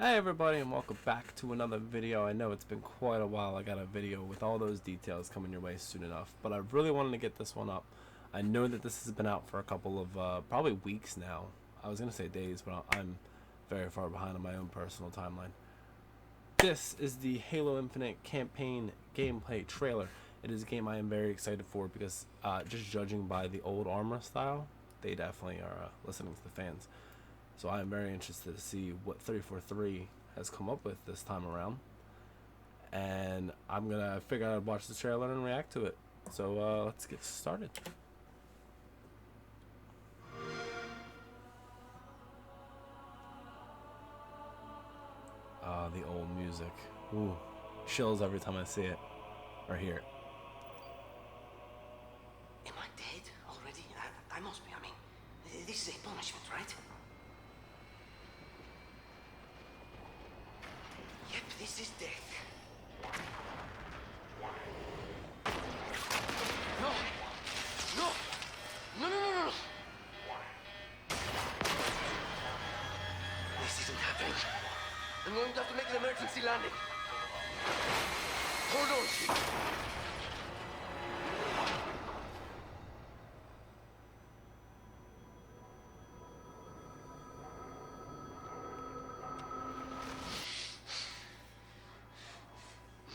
Hey everybody, and welcome back to another video. I know it's been quite a while. I got a video with all those details coming your way soon enough, but I really wanted to get this one up. I know that this has been out for a couple of probably weeks now. I was gonna say days, but I'm very far behind on my own personal timeline. This is the Halo Infinite campaign gameplay trailer. It is a game I am very excited for because just judging by the old armor style, they definitely are listening to the fans. So I am very interested to see what 343 has come up with this time around. And I'm going to figure out how to watch the trailer and react to it. So let's get started. The old music. Ooh, chills every time I see it or hear it. Am I dead already? I must be. I mean, this is a punishment, right? Yep, this is death. No! No! No, no, no, no! This isn't happening. I'm going to have to make an emergency landing. Hold on, shit.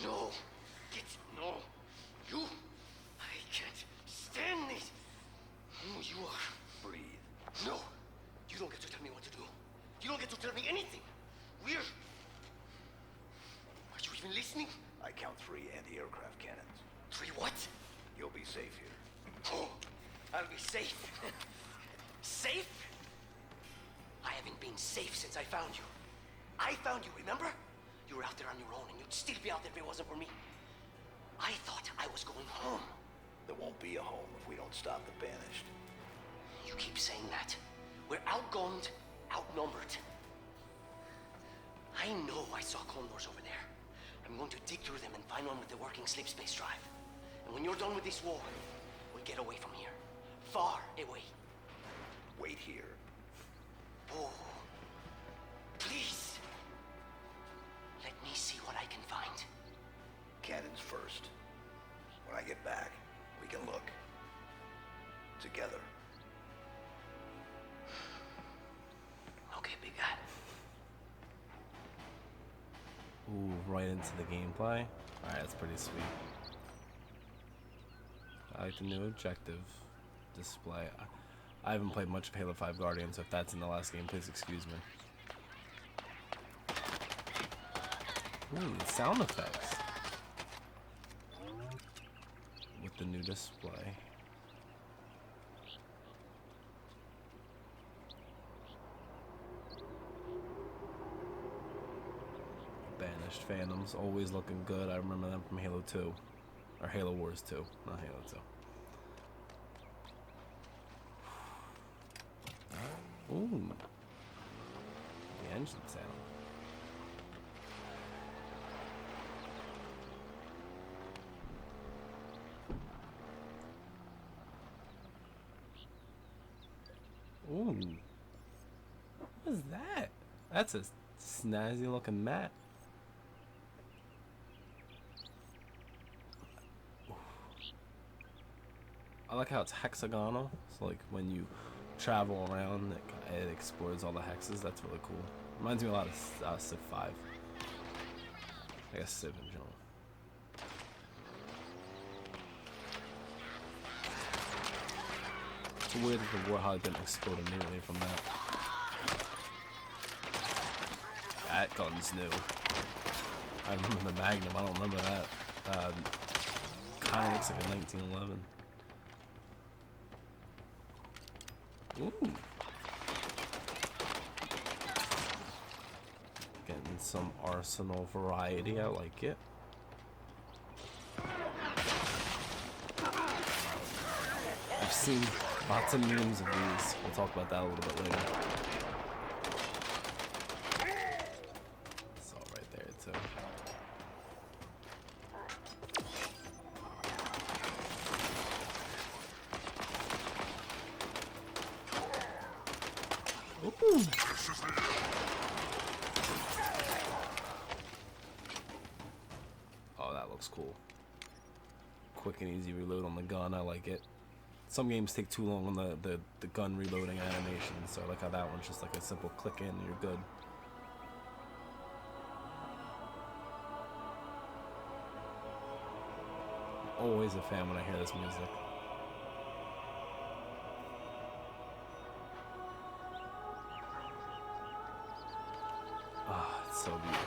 No. No. You. I can't stand this. Who you are. Breathe. No. You don't get to tell me what to do. You don't get to tell me anything. We're... Are you even listening? I count 3 anti-aircraft cannons. 3 what? You'll be safe here. Oh, I'll be safe. Safe? I haven't been safe since I found you. I found you, remember? You were out there on your own, and you'd still be out there if it wasn't for me. I thought I was going home. There won't be a home if we don't stop the Banished. You keep saying that. We're outgunned, outnumbered. I know I saw condors over there. I'm going to dig through them and find one with the working sleep space drive. And when you're done with this war, we'll get away from here. Far away. Wait here. Oh, please. Let me see what I can find. Cannons first. When I get back, we can look. Together. Okay, big guy. Ooh, right into the gameplay. Alright, that's pretty sweet. I like the new objective display. I haven't played much of Halo 5 Guardian, so if that's in the last game, please excuse me. Ooh, the sound effects. With the new display. Banished Phantoms, always looking good. I remember them from Halo 2. Or Halo Wars 2, not Halo 2. Ooh. The engine sound. Ooh. What is that? That's a snazzy looking map. I like how it's hexagonal, so like when you travel around, it explores all the hexes. That's really cool. Reminds me a lot of Civ 5. I guess Civ in general. It's weird that the Warthog didn't explode immediately from that. That gun's new. I remember the Magnum, I don't remember that. Kinda looks like a 1911. Ooh. Getting some arsenal variety, I like it. I've seen lots of memes of these. We'll talk about that a little bit later. It's all right there too. Ooh. looks cool. Quick and easy reload on the gun. I like it. Some games take too long on the gun reloading animation, so I like how that one's just like a simple click in and you're good. Always a fan when I hear this music. Ah, it's so beautiful.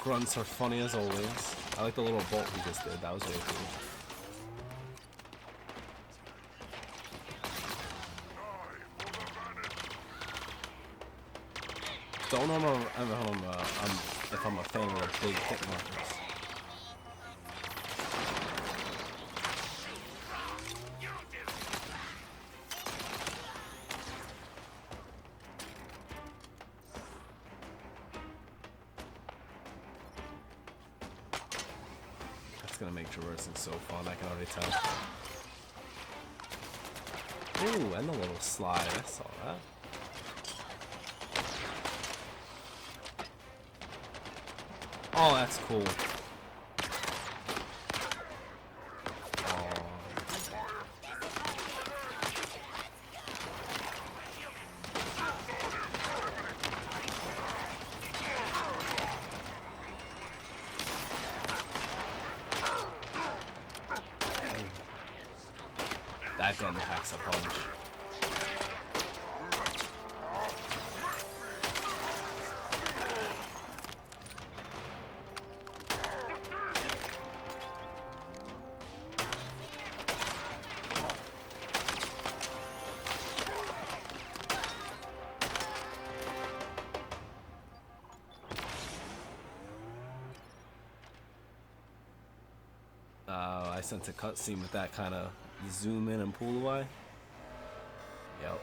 Grunts are funny as always. I like the little bolt he just did. That was really cool. Don't know if I'm a fan of the big hit markers. That's gonna make traversing so fun, I can already tell. Ooh, and the little slide, I saw that. Oh, that's cool. That gun packs a punch. I sense a cutscene with that kind of zoom in and pull away. Yep.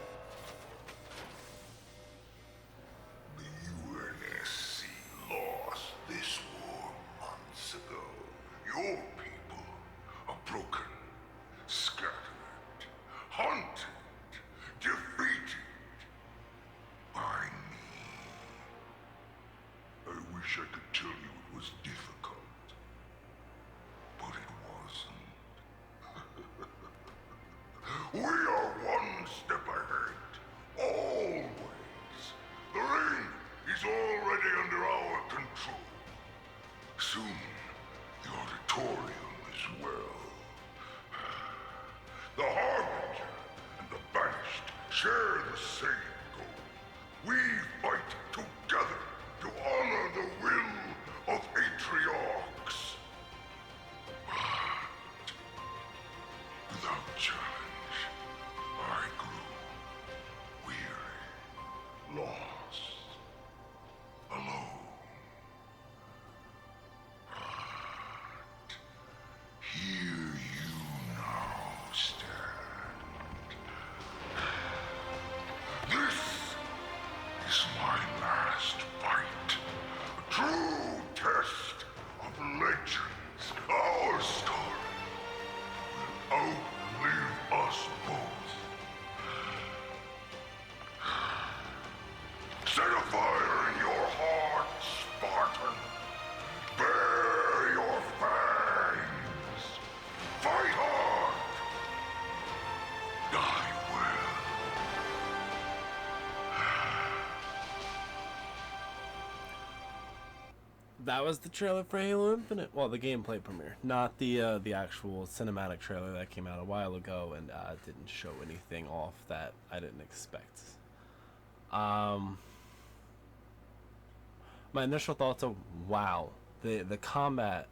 The UNSC lost this war months ago. Your people are broken, scattered, hunted, defeated by me. I wish I could tell you it was difficult, but it wasn't. We are one step ahead, always. The ring is already under our control. Soon, the auditorium as well. The Harbinger and the Banished share the same goal. We fight together to honor the will of Atriox. But without challenge, I grew weary, lost, alone. But here you now stand. This is my last fight. A true test of legends. Our story will outlive us both. Set a fire in your heart, Spartan. Bare your fangs. Fight hard. Die well. That was the trailer for Halo Infinite. Well, the gameplay premiere, not the actual cinematic trailer that came out a while ago and didn't show anything off that I didn't expect. My initial thoughts are, wow, the combat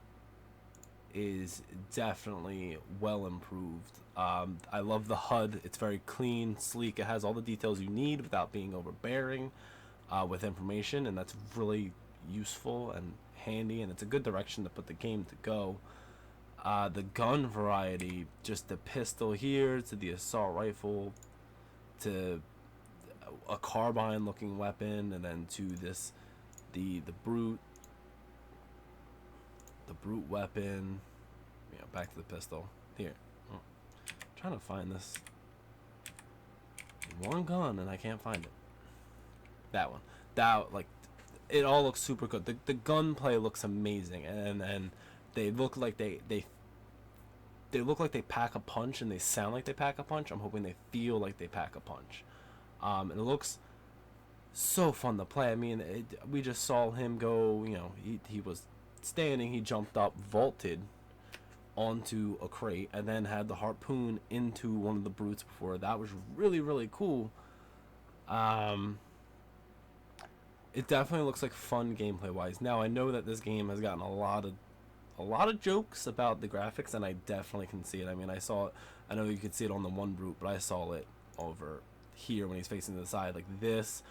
is definitely well improved. I love the HUD. It's very clean, sleek. It has all the details you need without being overbearing with information, and that's really useful and handy, and it's a good direction to put the game to go. The gun variety, just the pistol here to the assault rifle to a carbine looking weapon, and then to this the brute. the brute weapon. You know, back to the pistol. Here. Oh, I'm trying to find this one gun and I can't find it. That one. That, like, it all looks super good. The gunplay looks amazing, and they look like they look like they pack a punch, and they sound like they pack a punch. I'm hoping they feel like they pack a punch. And it looks so fun to play. I mean, we just saw him go, you know, he was standing, he jumped up, vaulted onto a crate, and then had the harpoon into one of the brutes before. That was really, really cool. It definitely looks like fun gameplay wise. Now I know that this game has gotten a lot of jokes about the graphics, and I definitely can see it. I mean, I saw it. I know you could see it on the one brute, but I saw it over here when he's facing to the side like this.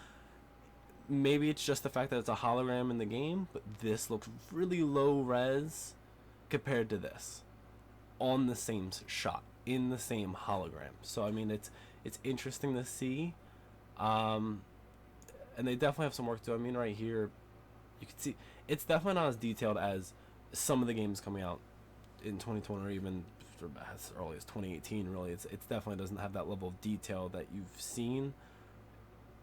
Maybe it's just the fact that it's a hologram in the game, but this looks really low res compared to this on the same shot in the same hologram. So I mean, it's interesting to see. And they definitely have some work to do. I mean, right here, you can see it's definitely not as detailed as some of the games coming out in 2020 or even as early as 2018. Really, it definitely doesn't have that level of detail that you've seen.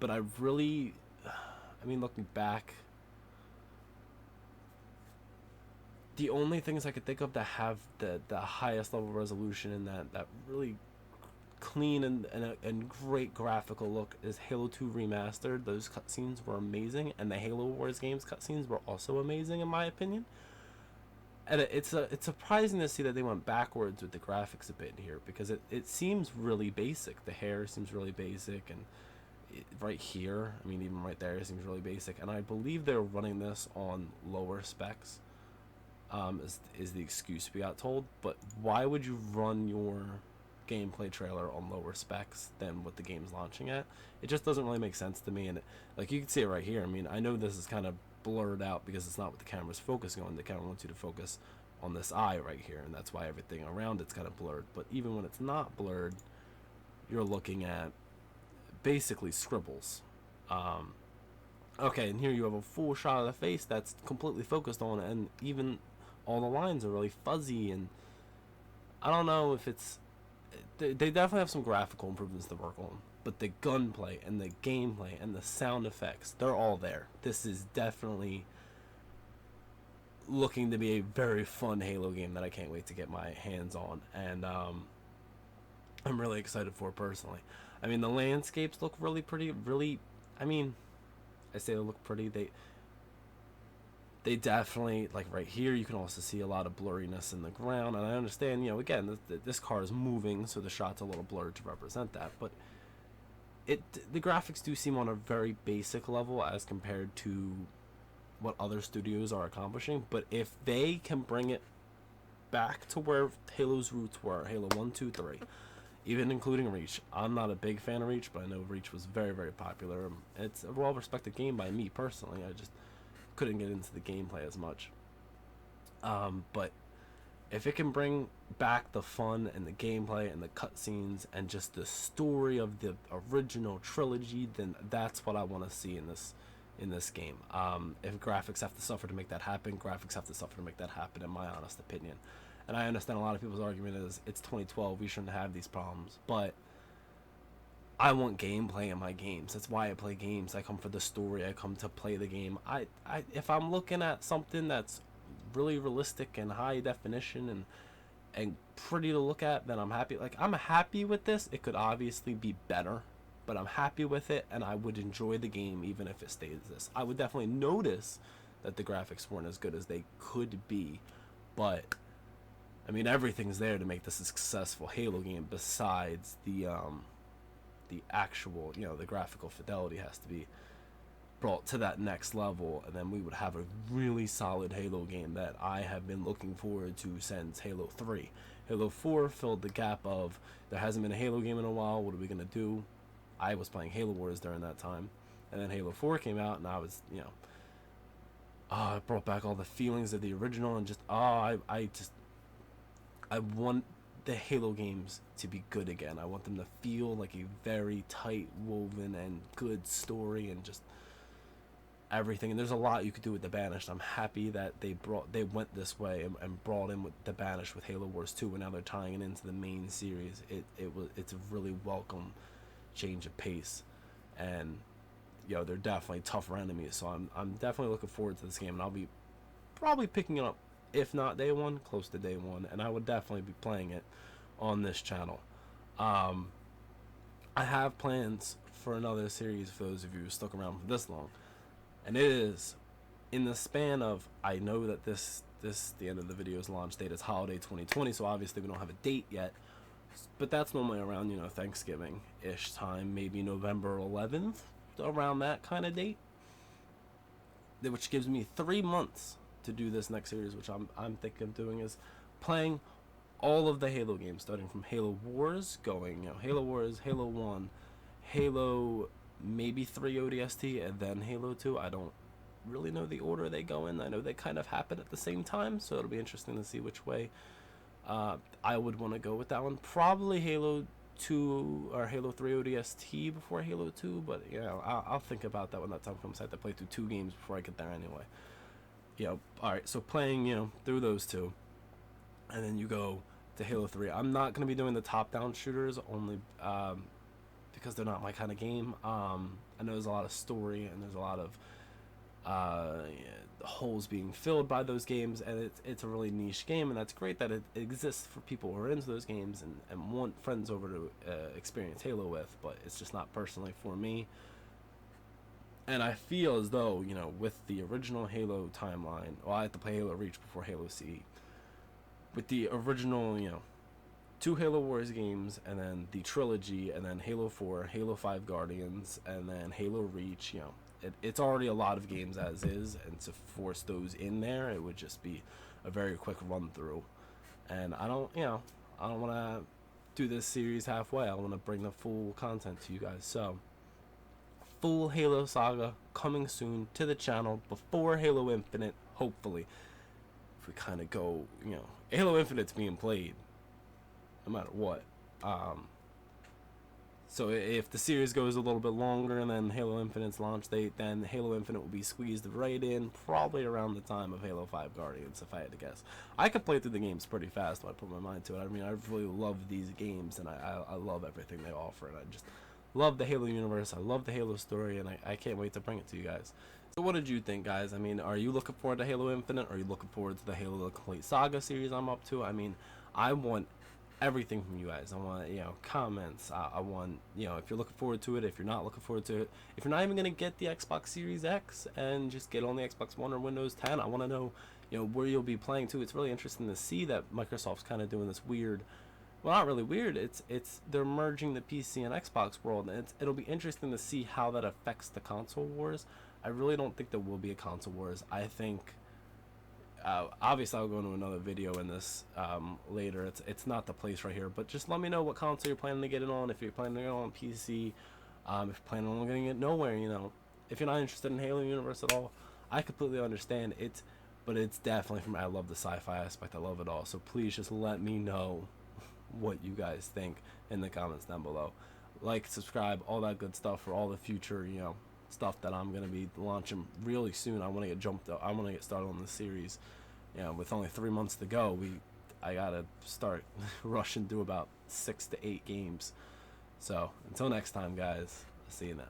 But I really, I mean, looking back, the only things I could think of that have the highest level of resolution and that really clean and great graphical look is Halo 2 Remastered. Those cutscenes were amazing, and the Halo Wars games cutscenes were also amazing in my opinion. And it's surprising to see that they went backwards with the graphics a bit here, because it seems really basic. The hair seems really basic, and right here, I mean, even right there, it seems really basic. And I believe they're running this on lower specs, is the excuse we got told. But why would you run your gameplay trailer on lower specs than what the game's launching at? It just doesn't really make sense to me. And like, you can see it right here. I mean, I know this is kind of blurred out because it's not what the camera's focusing on. The camera wants you to focus on this eye right here, and that's why everything around it's kind of blurred. But even when it's not blurred, you're looking at basically scribbles. Okay, and here you have a full shot of the face that's completely focused on, and even all the lines are really fuzzy, and I don't know if it's, they definitely have some graphical improvements to work on, but the gunplay and the gameplay and the sound effects, they're all there. This is definitely looking to be a very fun Halo game that I can't wait to get my hands on, and I'm really excited for it personally. I mean, the landscapes look really pretty, really, I mean, I say they look pretty, they definitely, like right here, you can also see a lot of blurriness in the ground, and I understand, you know, again, this car is moving, so the shot's a little blurred to represent that, but the graphics do seem on a very basic level as compared to what other studios are accomplishing. But if they can bring it back to where Halo's roots were, Halo 1, 2, 3, even including Reach. I'm not a big fan of Reach, but I know Reach was very, very popular. It's a well-respected game by me personally. I just couldn't get into the gameplay as much. But if it can bring back the fun and the gameplay and the cutscenes and just the story of the original trilogy, then that's what I want to see in this game. If graphics have to suffer to make that happen, graphics have to suffer to make that happen, in my honest opinion. And I understand a lot of people's argument is it's 2012, we shouldn't have these problems, but I want gameplay in my games. That's why I play games. I come for the story. I come to play the game. If I'm looking at something that's really realistic and high definition and pretty to look at, then I'm happy. Like, I'm happy with this. It could obviously be better, but I'm happy with it, and I would enjoy the game even if it stays this. I would definitely notice that the graphics weren't as good as they could be, but I mean, everything's there to make this a successful Halo game besides the actual, you know, the graphical fidelity has to be brought to that next level, and then we would have a really solid Halo game that I have been looking forward to since Halo 3. Halo 4 filled the gap of, there hasn't been a Halo game in a while, what are we going to do? I was playing Halo Wars during that time, and then Halo 4 came out, and I was, you know, it brought back all the feelings of the original, and just, I want the Halo games to be good again. I want them to feel like a very tight woven and good story, and just, everything, and there's a lot you could do with the Banished. I'm happy that they went this way and brought in with the Banished with Halo Wars 2, and now they're tying it into the main series. It's a really welcome change of pace, and they're definitely tougher enemies. So I'm definitely looking forward to this game, and I'll be probably picking it up, if not day one, close to day one, and I would definitely be playing it on this channel. I have plans for another series for those of you who stuck around for this long, and it is in the span of, I know that the end of the video's launch date is holiday 2020, so obviously we don't have a date yet, but that's normally around Thanksgiving-ish time, maybe November 11th, around that kind of date, which gives me 3 months to do this next series, which I'm thinking of doing is playing all of the Halo games, starting from Halo Wars, going Halo Wars, Halo 1, Halo maybe 3 ODST, and then Halo 2. I don't really know the order they go in. I know they kind of happen at the same time, so it'll be interesting to see which way I would want to go with that one. Probably Halo 2 or Halo 3 ODST before Halo 2, but I'll think about that when that time comes. I have to play through 2 games before I get there anyway. Alright, so playing through those 2, and then you go to Halo 3. I'm not going to be doing the top-down shooters, only because they're not my kind of game. I know there's a lot of story, and there's a lot of holes being filled by those games, and it's a really niche game, and that's great that it exists for people who are into those games and want friends over to experience Halo with, but it's just not personally for me. And I feel as though, with the original Halo timeline, I had to play Halo Reach before Halo CE. With the original, 2 Halo Wars games, and then the trilogy, and then Halo 4, Halo 5 Guardians, and then Halo Reach, it's already a lot of games as is, and to force those in there, it would just be a very quick run through. And I don't want to do this series halfway. I want to bring the full content to you guys. So, full Halo saga coming soon to the channel before Halo Infinite, hopefully. If we kind of go, Halo Infinite's being played no matter what. So if the series goes a little bit longer than Halo Infinite's launch date, then Halo Infinite will be squeezed right in, probably around the time of Halo 5 Guardians, if I had to guess. I could play through the games pretty fast when I put my mind to it. I mean, I really love these games, and I love everything they offer, and I just love the Halo universe. I love the Halo story, and I can't wait to bring it to you guys. So what did you think, guys? I mean, are you looking forward to Halo Infinite? Or are you looking forward to the Halo Complete Saga series I'm up to? I mean, I want everything from you guys. I want, comments. I want, if you're looking forward to it, if you're not looking forward to it, if you're not even going to get the Xbox Series X and just get on the Xbox One or Windows 10, I want to know, where you'll be playing too. It's really interesting to see that Microsoft's kind of doing this weird, well, not really weird, it's they're merging the PC and Xbox world, and it'll be interesting to see how that affects the console wars. I really don't think there will be a console wars. I think obviously I'll go into another video in this later. It's not the place right here, but just let me know what console you're planning to get it on. If you're planning to get it on PC, if you're planning on getting it nowhere, if you're not interested in Halo universe at all, I completely understand it, but it's definitely from, I love the sci-fi aspect, I love it all. So please just let me know what you guys think in the comments down below. Like, subscribe, all that good stuff for all the future stuff that I'm gonna be launching really soon. I want to get started on this series. With only 3 months to go, I gotta start rushing through about 6 to 8 games. So until next time, guys, I'll see you then.